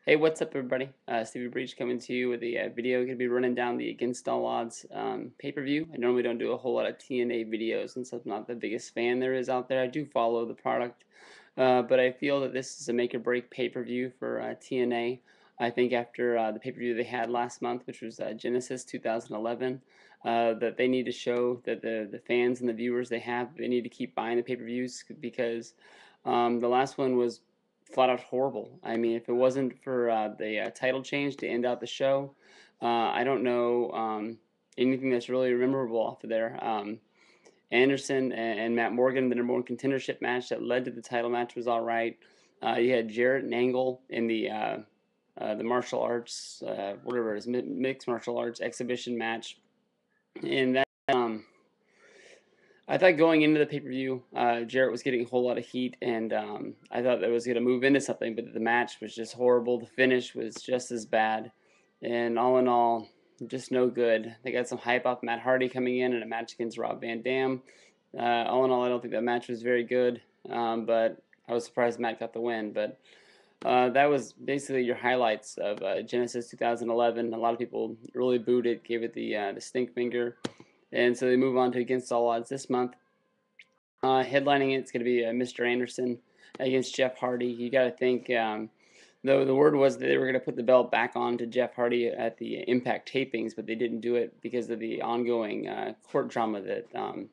Hey, what's up, everybody? Stevie Breech coming to you with a video. Going to be running down the Against All Odds pay-per-view. I normally don't do a whole lot of TNA videos since I'm not the biggest fan there is out there. I do follow the product, but I feel that this is a make-or-break pay-per-view for TNA. I think after the pay-per-view they had last month, which was Genesis 2011, that they need to show that the fans and the viewers they need to keep buying the pay-per-views because the last one was flat out horrible. I mean, if it wasn't for the title change to end out the show, I don't know anything that's really memorable off of there. Anderson and Matt Morgan, the number one contendership match that led to the title match, was all right. You had Jarrett and Angle in the martial arts, whatever it is, mixed martial arts exhibition match, and that. I thought going into the pay-per-view, Jarrett was getting a whole lot of heat, and I thought that was going to move into something, but the match was just horrible. The finish was just as bad, and all in all, just no good. They got some hype off Matt Hardy coming in a match against Rob Van Dam. All in all, I don't think that match was very good, but I was surprised Matt got the win. But that was basically your highlights of Genesis 2011. A lot of people really booed it, gave it the stink finger. And so they move on to Against All Odds this month. Headlining it's going to be Mr. Anderson against Jeff Hardy. You got to think, though the word was that they were going to put the belt back on to Jeff Hardy at the Impact tapings, but they didn't do it because of the ongoing court drama that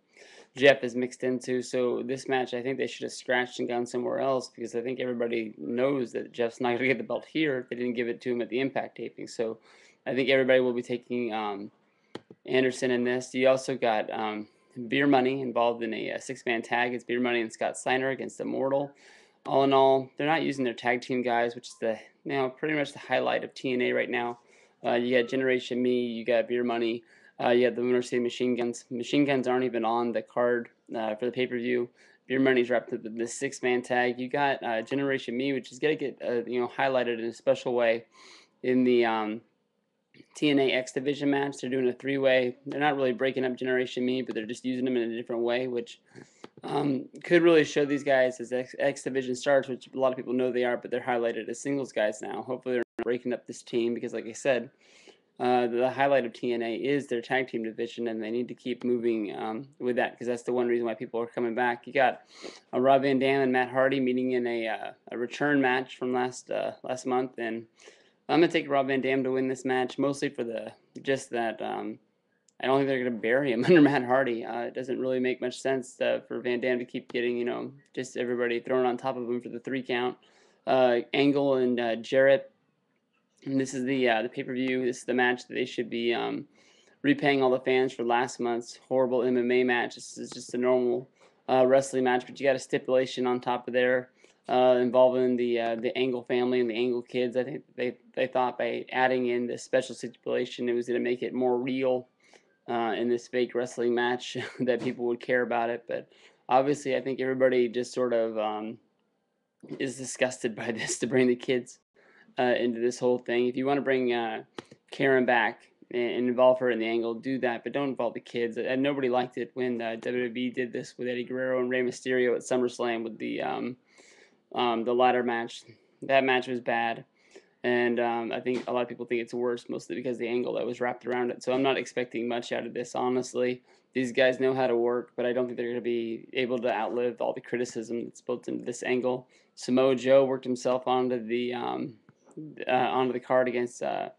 Jeff is mixed into. So this match, I think they should have scratched and gone somewhere else because I think everybody knows that Jeff's not going to get the belt here. They didn't give it to him at the Impact taping. So I think everybody will be taking Anderson in this. You also got Beer Money involved in a six-man tag. It's Beer Money and Scott Steiner against Immortal. All in all, they're not using their tag team guys, which is pretty much the highlight of TNA right now. You got Generation Me, you got Beer Money, you got the Winter City Machine Guns. Machine Guns aren't even on the card for the pay-per-view. Beer Money's wrapped up in the six-man tag. You got Generation Me, which is gonna get highlighted in a special way in the TNA X Division match. They're doing a three-way. They're not really breaking up Generation Me, but they're just using them in a different way, which could really show these guys as X Division stars, which a lot of people know they are, but they're highlighted as singles guys now. Hopefully they're not breaking up this team because, like I said, the highlight of TNA is their tag team division, and they need to keep moving with that because that's the one reason why people are coming back. You got Rob Van Dam and Matt Hardy meeting in a return match from last month, and I'm gonna take Rob Van Dam to win this match, mostly for I don't think they're gonna bury him under Matt Hardy. It doesn't really make much sense for Van Dam to keep getting just everybody thrown on top of him for the 3 count. Angle and Jarrett. And this is the pay-per-view. This is the match that they should be repaying all the fans for last month's horrible MMA match. This is just a normal wrestling match, but you got a stipulation on top of there involving the Angle family and the Angle kids. I think they thought by adding in this special stipulation, it was going to make it more real in this fake wrestling match that people would care about it. But obviously, I think everybody just sort of is disgusted by this to bring the kids into this whole thing. If you want to bring Karen back and involve her in the Angle, do that, but don't involve the kids. And nobody liked it when WWE did this with Eddie Guerrero and Rey Mysterio at SummerSlam with the ladder match. That match was bad, and I think a lot of people think it's worse, mostly because the angle that was wrapped around it. So I'm not expecting much out of this, honestly. These guys know how to work, but I don't think they're going to be able to outlive all the criticism that's built into this angle. Samoa Joe worked himself onto the card against the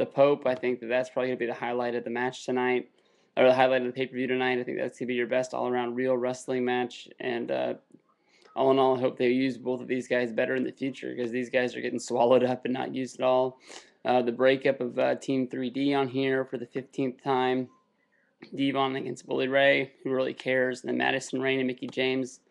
Pope. I think that's probably going to be the highlight of the match tonight, or the highlight of the pay-per-view tonight. I think that's going to be your best all-around real wrestling match, and all in all, I hope they use both of these guys better in the future because these guys are getting swallowed up and not used at all. The breakup of Team 3D on here for the 15th time. Devon against Bully Ray, who really cares? And then Madison Rayne and Mickey James.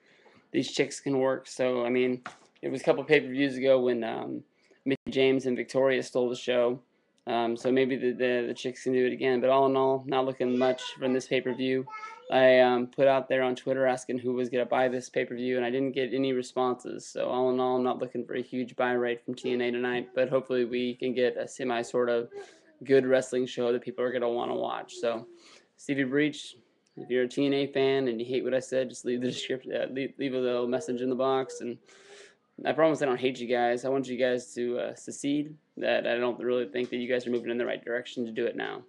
These chicks can work. So, I mean, it was a couple pay-per-views ago when Mickey James and Victoria stole the show. So maybe the chicks can do it again. But all in all, not looking much from this pay-per-view. I put out there on Twitter asking who was going to buy this pay-per-view, and I didn't get any responses. So all in all, I'm not looking for a huge buy rate from TNA tonight. But hopefully we can get a sort of good wrestling show that people are going to want to watch. So Stevie Breech, if you're a TNA fan and you hate what I said, just leave the description, leave a little message in the box, and I promise I don't hate you guys. I want you guys to succeed. That I don't really think that you guys are moving in the right direction to do it now.